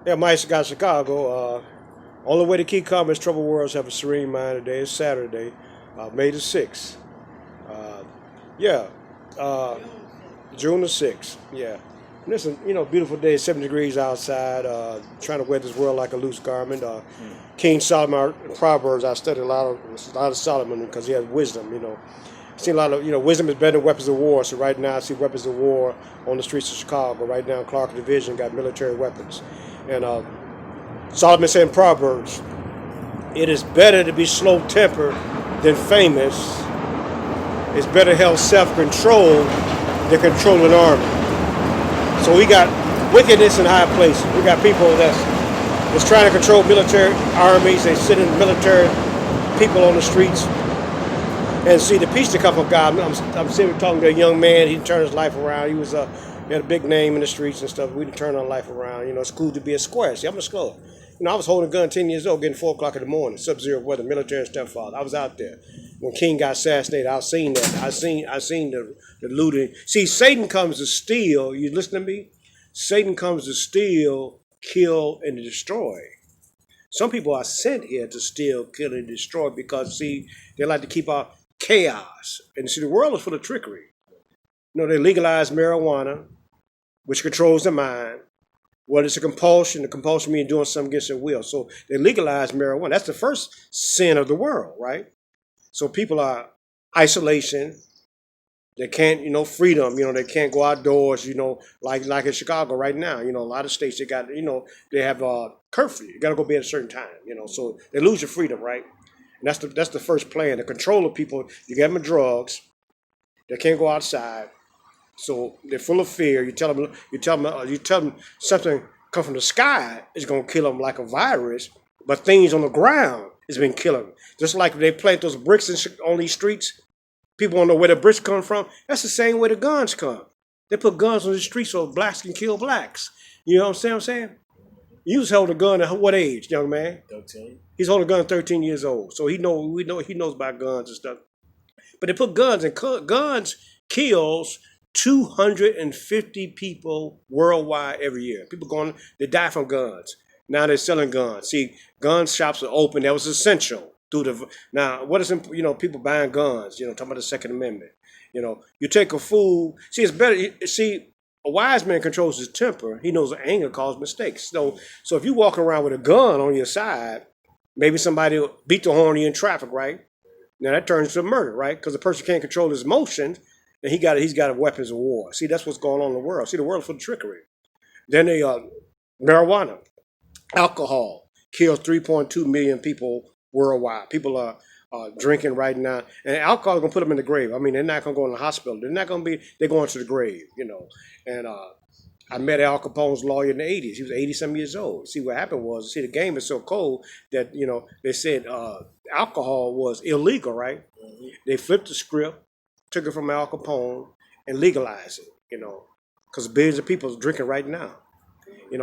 Yeah, Mike got Chicago. Only way to keep calm is troubled worlds have a serene mind today. It's Saturday, May the 6th. Uh, yeah, uh, June the 6th. Yeah. Listen, beautiful day, 7 degrees outside, trying to wear this world like a loose garment. King Solomon, Proverbs, I studied a lot of Solomon because he has wisdom. I've seen a lot of, wisdom is better than weapons of war. So right now I see weapons of war on the streets of Chicago. Right now Clark Division got military weapons. And Solomon said in Proverbs, it is better to be slow-tempered than famous. It's better to have self-control than control an army. So we got wickedness in high places. We got people that's trying to control military armies. They sit in military people on the streets. And see, the peace that come from God. I'm sitting talking to a young man. He turned his life around. He had a big name in the streets and stuff. We didn't turn our life around. It's cool to be a square. See, I'm a square. I was holding a gun 10 years old, getting 4 o'clock in the morning, sub-zero weather, military stepfather. I was out there. When King got assassinated, I seen that. I seen the looting. See, Satan comes to steal. You listen to me? Satan comes to steal, kill, and to destroy. Some people are sent here to steal, kill, and destroy because, see, they like to keep out chaos. And see, the world is full of trickery. They legalize marijuana, which controls the mind. Well, it's a compulsion. The compulsion means doing something against your will. So they legalize marijuana. That's the first sin of the world, right? So people are isolation. They can't, freedom. They can't go outdoors. Like in Chicago right now. A lot of states they have curfew. You got to go bed at a certain time. So they lose your freedom, right? And that's the first plan. The control of people. You get them drugs. They can't go outside. So they're full of fear. You tell them something come from the sky is going to kill them like a virus, but things on the ground has been killing them. Just like they plant those bricks on these streets, people don't know where the bricks come from. That's the same way the guns come. They put guns on the streets so blacks can kill blacks. You know what I'm saying? You was holding a gun at what age, young man? 13. He's holding a gun at 13 years old, so he knows about guns and stuff. But they put guns, and guns kills 250 people worldwide every year. People they die from guns. Now they're selling guns. See, gun shops are open. That was essential. Now, what is, people buying guns, talking about the Second Amendment. You take a fool. See, it's better. See, a wise man controls his temper. He knows anger causes mistakes. So if you walk around with a gun on your side, maybe somebody will beat the horn on you in traffic, right? Now that turns to murder, right? Because the person can't control his emotions. And he's got weapons of war. See, that's what's going on in the world. See, the world's full of trickery. Then marijuana, alcohol kills 3.2 million people worldwide. People are drinking right now, and alcohol is gonna put them in the grave. I mean, they're not gonna go in the hospital. They're going to the grave, And I met Al Capone's lawyer in the 80s. He was 80-some years old. See, what happened was, the game is so cold that they said alcohol was illegal, right? Mm-hmm. They flipped the script. Took it from Al Capone and legalized it, because billions of people are drinking right now, and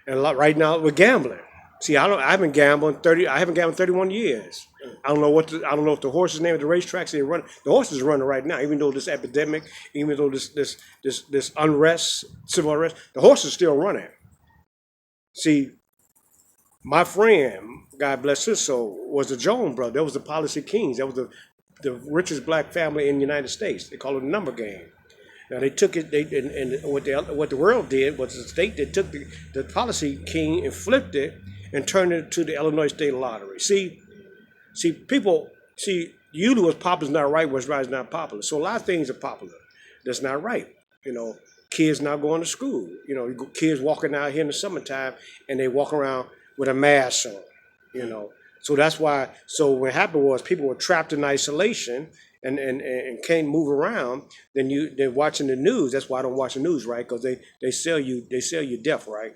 a lot right now we're gambling. See, I haven't gambled 31 years. I don't know if the horse's name at the racetracks they run. The horses are running right now, even though this epidemic, even though this unrest, civil unrest, the horses are still running. See, my friend, God bless his soul, was the Jones brother. That was the Policy Kings. That was the richest black family in the United States. They call it a number game. Now they took it. And what the world did was the state that took the Policy King and flipped it and turned it to the Illinois State Lottery. See, people. See, usually what's popular is not right. What's right is not popular. So a lot of things are popular. That's not right. Kids not going to school. Kids walking out here in the summertime and they walk around with a mask on. So that's why. So what happened was people were trapped in isolation and can't move around. Then they're watching the news. That's why I don't watch the news, right? Because they sell you death, right?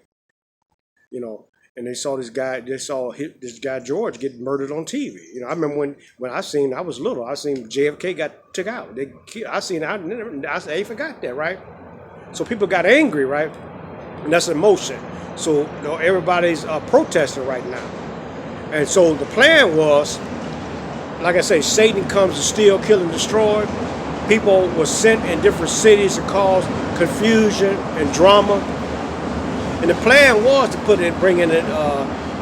And they saw this guy. They saw this guy George get murdered on TV. I remember when I was little. I seen JFK got took out. I forgot that, right? So people got angry, right? And that's emotion. So everybody's protesting right now. And so the plan was, like I say, Satan comes to steal, kill, and destroy. People were sent in different cities to cause confusion and drama. And the plan was to bring in it,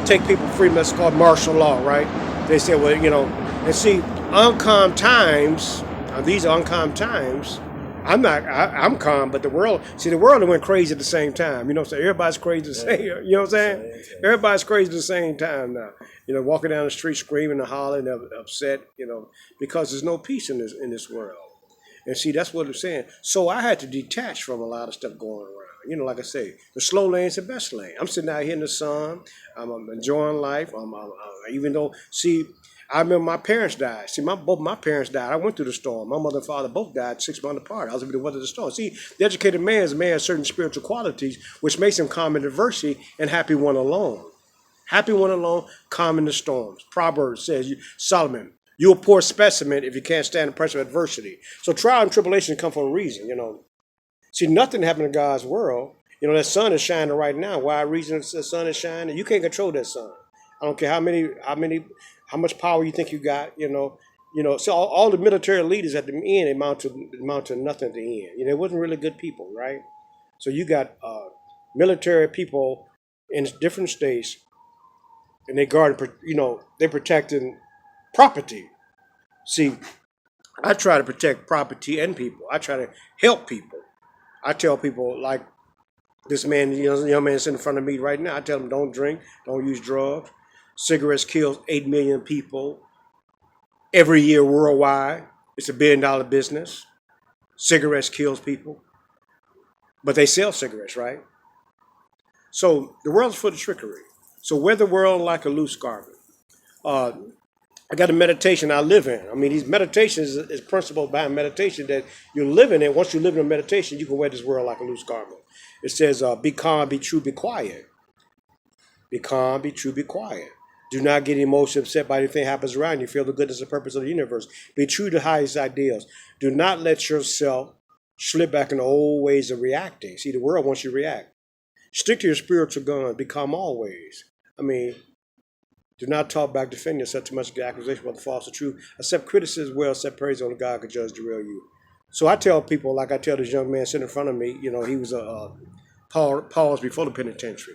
take people freedom. That's called martial law, right? They said, well, and see, uncommon times. These are uncommon times. I'm calm, but the world went crazy at the same time. So everybody's crazy at the same. You know what I'm saying? Everybody's crazy at the same time now. Walking down the street screaming and hollering, upset. Because there's no peace in this world. And see, that's what I'm saying. So I had to detach from a lot of stuff going around. Like I say, the slow lane's the best lane. I'm sitting out here in the sun. I'm enjoying life. Even though, see, I remember my parents died. See, both my parents died. I went through the storm. My mother and father both died 6 months apart. I was able to weather the storm. See, the educated man is a man of certain spiritual qualities, which makes him calm in adversity and happy when alone. Happy when alone, calm in the storms. Proverbs says, Solomon, you're a poor specimen if you can't stand the pressure of adversity. So trial and tribulation come for a reason, See, nothing happened in God's world. That sun is shining right now. Why reason the sun is shining? You can't control that sun. I don't care how much power you think you got, So all the military leaders at the end amount to nothing at the end. They wasn't really good people, right? So you got military people in different states, and they guard, they're protecting property. See, I try to protect property and people. I try to help people. I tell people like this man, young man sitting in front of me right now. I tell them don't drink, don't use drugs. Cigarettes kills 8 million people every year worldwide. It's $1 billion business. Cigarettes kills people. But they sell cigarettes, right? So the world's full of trickery. So wear the world like a loose garment. I got a meditation I live in. These meditations is principle behind meditation that you're living in. Once you live in a meditation, you can wear this world like a loose garment. It says, be calm, be true, be quiet. Be calm, be true, be quiet. Do not get emotionally upset by anything that happens around you. Feel the goodness and purpose of the universe. Be true to highest ideals. Do not let yourself slip back in the old ways of reacting. See, the world wants you to react. Stick to your spiritual guns. Be calm always. Do not talk back, defend yourself too much, get accusation about the false or true. Accept criticism well, accept praise, only God can judge the real you. So I tell people, like I tell this young man sitting in front of me, he was paused before the penitentiary.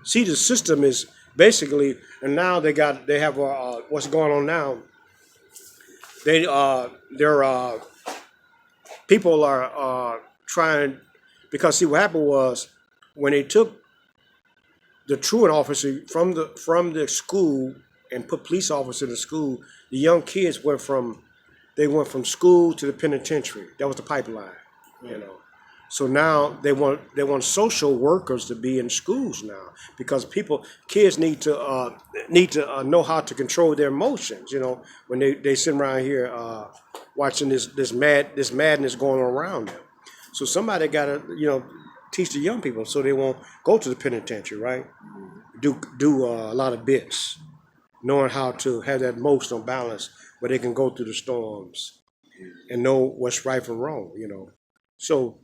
See, the system is basically, and now they have what's going on now. People are trying, because see what happened was when they took the truant officer from the school and put police officers in the school, the young kids went from school to the penitentiary. That was the pipeline, So now they want social workers to be in schools now, because kids need to know how to control their emotions. When they sit around here watching this madness going on around them. So somebody got to teach the young people so they won't go to the penitentiary, right? Do a lot of bits, knowing how to have that emotional balance where they can go through the storms and know what's right from wrong. So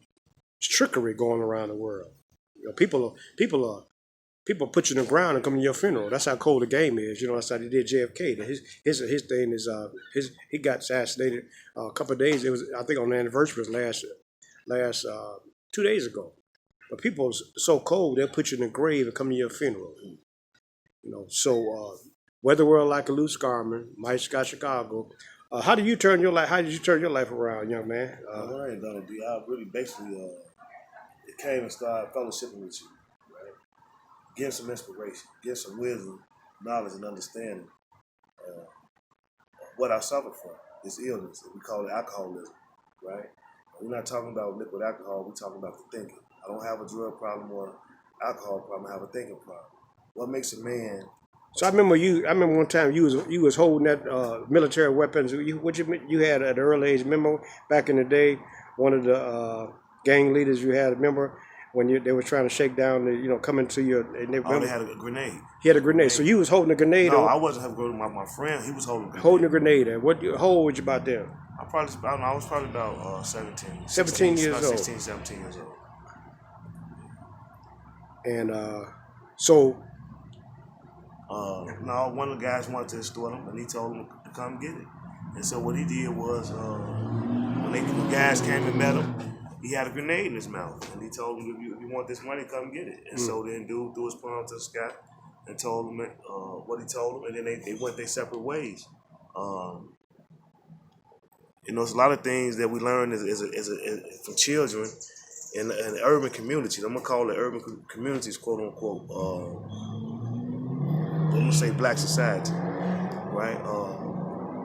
it's trickery going around the world. People put you in the ground and come to your funeral. That's how cold the game is. That's how they did JFK. His thing is he got assassinated a couple of days. It was, I think, on the anniversary was last 2 days ago. But people are so cold they'll put you in the grave and come to your funeral. So wear the world like a loose garment. Mike Scott, Chicago. How did you turn your life? How did you turn your life around, young man? I ain't done it, D. I really basically it came and started fellowshipping with you, right? Getting some inspiration, getting some wisdom, knowledge, and understanding. What I suffer from, this illness, we call it alcoholism, right? We're not talking about liquid alcohol. We're talking about the thinking. I don't have a drug problem or alcohol problem. I have a thinking problem. What makes a man? So I remember one time you was holding that military weapons. You had at an early age. Remember back in the day, one of the gang leaders you had. Remember when they were trying to shake down coming to your. They had a grenade. He had a grenade. So you was holding a grenade. No, I wasn't having a grenade. My friend, he was holding a grenade. Holding a grenade. And how old was you about then? I was probably about 17. 17 years old. 16, 17 years old. And so. No, one of the guys wanted to extort him, and he told him to come get it. And so what he did was, when the guys came and met him, he had a grenade in his mouth, and he told him, if you want this money, come get it. And so then dude threw his palm to the sky and told him what he told him, and then they went their separate ways. There's a lot of things that we learn from children in urban communities. I'm gonna call it urban communities, quote unquote. I'm gonna say black society, right?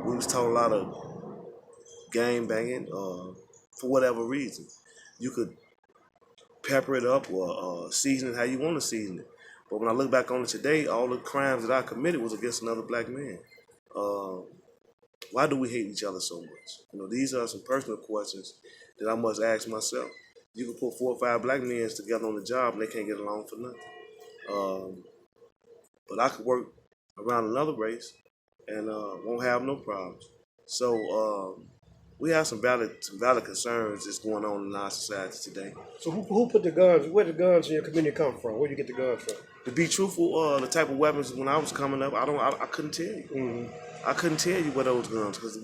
We was taught a lot of gang banging for whatever reason. You could pepper it up or season it how you want to season it. But when I look back on it today, all the crimes that I committed was against another black man. Why do we hate each other so much? These are some personal questions that I must ask myself. You can put 4 or 5 black men together on the job and they can't get along for nothing. But I could work around another race and won't have no problems. So we have some valid concerns that's going on in our society today. So who put the guns? Where the guns in your community come from? Where do you get the guns from? To be truthful, the type of weapons when I was coming up, I couldn't tell you. Mm-hmm. I couldn't tell you what those guns because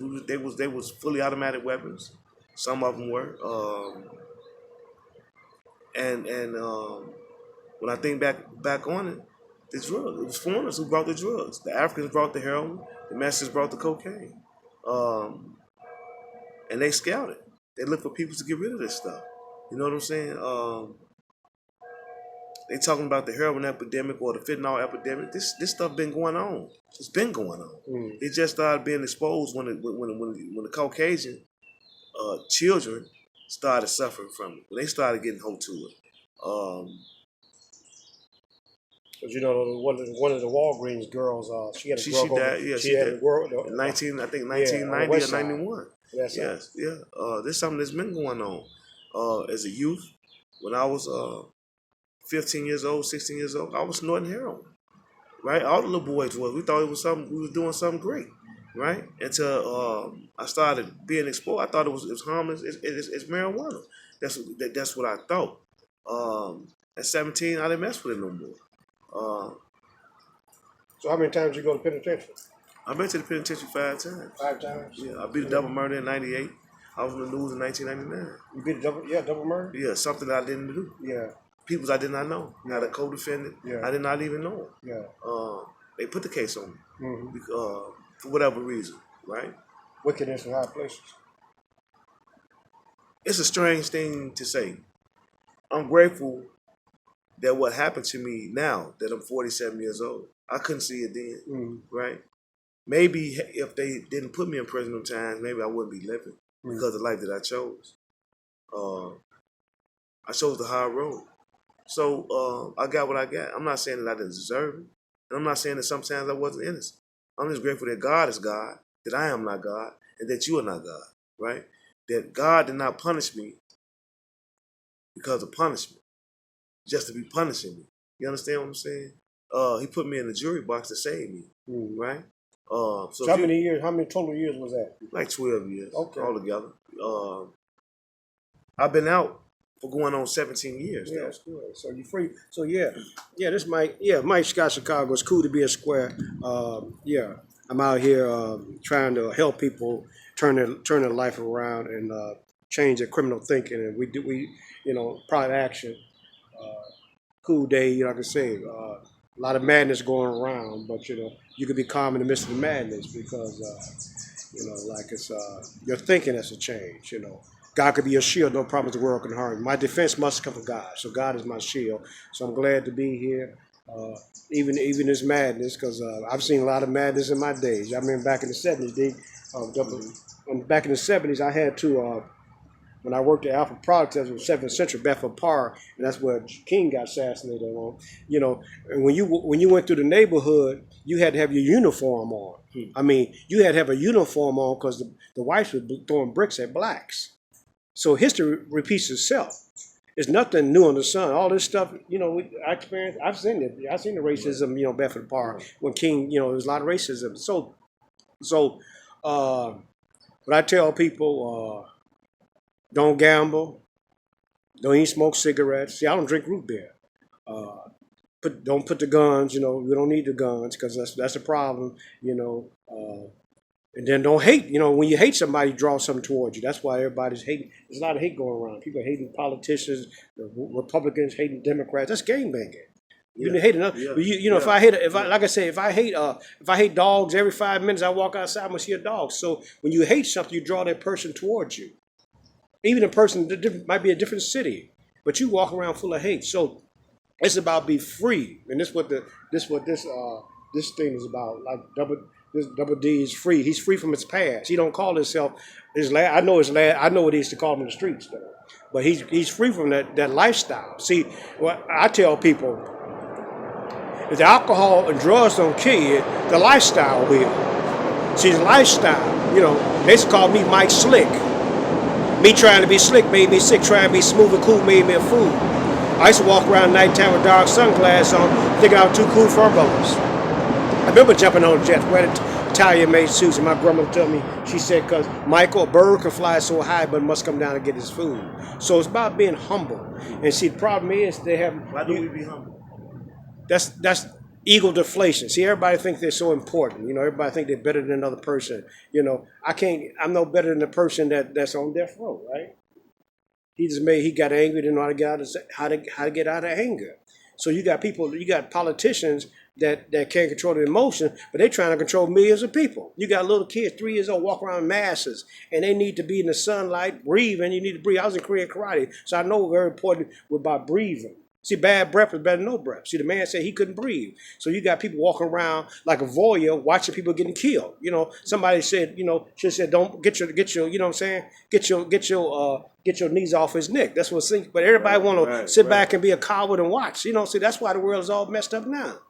they was fully automatic weapons. Some of them were. And when I think back on it, the drugs. It was foreigners who brought the drugs. The Africans brought the heroin. The Mexicans brought the cocaine. And they scouted. They looked for people to get rid of this stuff. You know what I'm saying? They talking about the heroin epidemic or the fentanyl epidemic. This stuff been going on. It's been going on. Mm. It just started being exposed when the Caucasian children started suffering from it. When they started getting hold to it. One of the Walgreens girls, she had a girl. She died. Yeah, she had a girl in 1990 or 91. Yes, yeah. This is something that's been going on. As a youth, when I was 15 years old, 16 years old, I was snorting heroin. Right, all the little boys was. We thought it was something. We was doing something great. Right, until I started being exposed. I thought it was harmless. It's marijuana. That's what I thought. At 17, I didn't mess with it no more. So how many times did you go to penitentiary? I've been to the penitentiary 5 times. 5 times? Yeah, I beat a double murder in '98. I was in the news in 1999. You beat a double murder? Yeah, something that I didn't do. Yeah. Peoples I did not know. Yeah. Not a co-defendant. Yeah. I did not even know. Yeah. They put the case on me for whatever reason, right? Wickedness in high places. It's a strange thing to say. I'm grateful that what happened to me now, that I'm 47 years old, I couldn't see it then, right? Maybe if they didn't put me in prison them times, maybe I wouldn't be living because of the life that I chose. I chose the hard road. So I got what I got. I'm not saying that I didn't deserve it. And I'm not saying that sometimes I wasn't innocent. I'm just grateful that God is God, that I am not God, and that you are not God, right? That God did not punish me because of punishment, just to be punishing me. You understand what I'm saying? He put me in the jury box to save me, right? So how many years? How many total years was that? Like 12 years, altogether. I've been out for going on 17 years. Yeah, that's good. So you're free. So this Mike Scott Chicago. It's cool to be a square. I'm out here trying to help people turn their life around and change their criminal thinking. And we private action. Cool day, like I say. A lot of madness going around, but you could be calm in the midst of the madness because it's your thinking has to change. God could be your shield, no problems the world can harm you. My defense must come from God, so God is my shield. So I'm glad to be here, even this madness, because I've seen a lot of madness in my days. I mean, back in the 70s, back in the 70s, I had to, when I worked at Alpha Products, that was 7th Century, Bedford Park, and that's where King got assassinated on. And when you went through the neighborhood, you had to have your uniform on. I mean, you had to have a uniform on because the whites were throwing bricks at blacks. So history repeats itself. It's nothing new under the sun. All this stuff, I experienced. I've seen it. I've seen the racism, Bedford Park when King, there was a lot of racism. So, when I tell people, don't gamble, don't even smoke cigarettes. See, I don't drink root beer. Don't put the guns. We don't need the guns because that's a problem. And then don't hate. You know, when you hate somebody, draw something towards you. That's why everybody's hating. There's a lot of hate going around. People hating politicians, the Republicans hating Democrats. That's game banging. You Yeah. hate enough. Yeah. You know, Yeah. if I like I say, if I hate dogs, every 5 minutes I walk outside, I'm gonna see a dog. So when you hate something, you draw that person towards you. Even a person that might be a different city, but you walk around full of hate. So it's about be free, and this what this thing is about. Like double D is free. He's free from his past. He don't call himself his last. I know his last. I know what he used to call him in the streets though. But he's free from that lifestyle. See, what I tell people, if the alcohol and drugs don't kill you, the lifestyle will. See, the lifestyle, you know, they used to call me Mike Slick. Me trying to be slick made me sick. Trying to be smooth and cool made me a fool. I used to walk around nighttime with dark sunglasses on, thinking I was too cool for umbrellas. I remember jumping on jets, wearing Italian-made suits, and my grandmother told me, she said, because Michael, a bird can fly so high, but must come down to get his food. So it's about being humble. And see, the problem is they have... Why do we be humble? That's ego deflation. See, everybody thinks they're so important. You know, everybody think they're better than another person. You know, I'm no better than the person that's on death row, right? He got angry, didn't know how to get how to get out of anger. So you got politicians that can't control their emotions, but they're trying to control millions of people. You got little kids, 3 years old, walk around in masses, and they need to be in the sunlight, breathing. You need to breathe. I was in Korean karate, so I know very important about breathing. See, bad breath is better than no breath. See, the man said he couldn't breathe. So you got people walking around like a voyeur watching people getting killed. You know, somebody said, you know, she said, don't get your, you know what I'm saying? Get your knees off his neck. That's what it's. But everybody want to sit back and be a coward and watch. You know, see, that's why the world is all messed up now.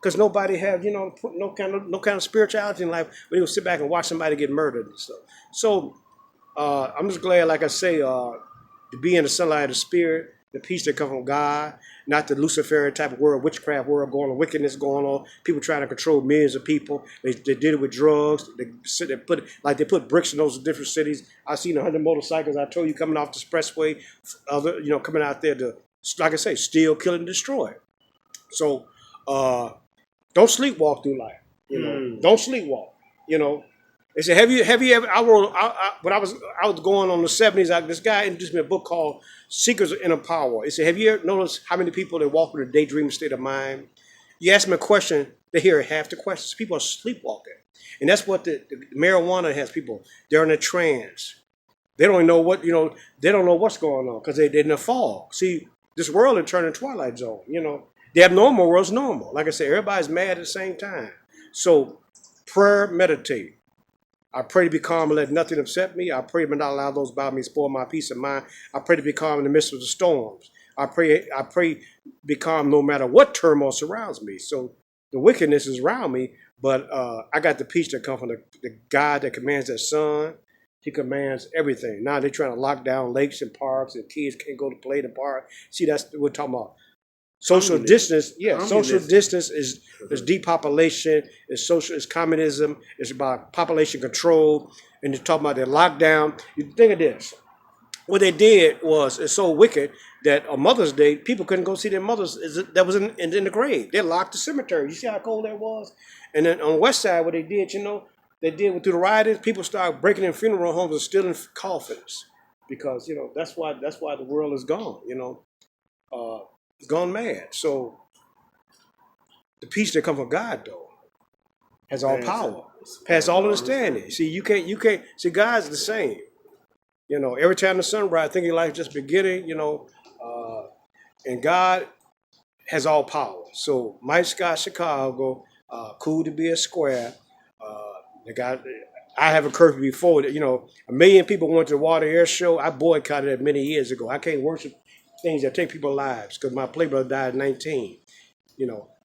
Because nobody have, you know, no kind of spirituality in life, but you'll sit back and watch somebody get murdered and stuff. So I'm just glad, like I say, to be in the sunlight of the spirit, the peace that comes from God, not the Luciferian type of world, witchcraft world going on, wickedness going on, people trying to control millions of people. They did it with drugs. They put bricks in those different cities. I've seen 100 motorcycles, I told you, coming off the expressway, coming out there to, like I say, steal, kill, and destroy. So don't sleepwalk through life. You know, don't sleepwalk. You know, they said, have you ever? When I was going on the 70s, this guy introduced me a book called Secrets of Inner Power. He said, have you ever noticed how many people that walk with a daydreaming state of mind? You ask them a question, they hear half the questions. People are sleepwalking, and that's what the marijuana has people. They're in a trance. They don't know what They don't know what's going on because they're in a fog. See, this world is turning Twilight Zone. You know, the abnormal world's normal. Like I said, everybody's mad at the same time. So, prayer, meditate. I pray to be calm and let nothing upset me. I pray to not allow those about me to spoil my peace of mind. I pray to be calm in the midst of the storms. I pray be calm no matter what turmoil surrounds me. So the wickedness is around me, but I got the peace that comes from the God that commands that sun. He commands everything. Now they're trying to lock down lakes and parks, and kids can't go to play in the park. See, that's what we're talking about. Social distance, social distance is depopulation, is communism, it's about population control, and you're talking about the lockdown. You think of this. What they did was, it's so wicked that on Mother's Day, people couldn't go see their mothers that was in the grave. They locked the cemetery. You see how cold that was? And then on the west side, what they did, through the rioting, people started breaking in funeral homes and stealing coffins. Because, that's why the world is gone, It's gone mad. So the peace that comes from God, though, has all power, has all understanding. See, you can't. See, God's the same. Every time the sun rises, I think your life just beginning. And God has all power. So, Mike Scott, Chicago, cool to be a square. I have a curfew before that. 1 million people went to the Water Air Show. I boycotted it many years ago. I can't worship things that take people's lives because my play brother died at 19.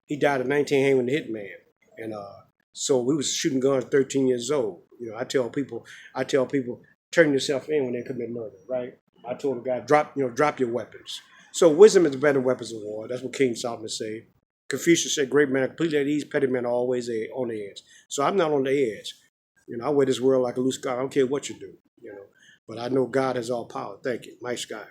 He died at 19 hanging with the hitman. And so we was shooting guns 13 years old. I tell people, turn yourself in when they commit murder, right? I told the guy, drop your weapons. So wisdom is better than weapons of war. That's what King Solomon said. Confucius said, great men are completely at ease, petty men are always on the edge. So I'm not on the edge. I wear this world like a loose scarf. I don't care what you do, But I know God has all power. Thank you. Mike Scott.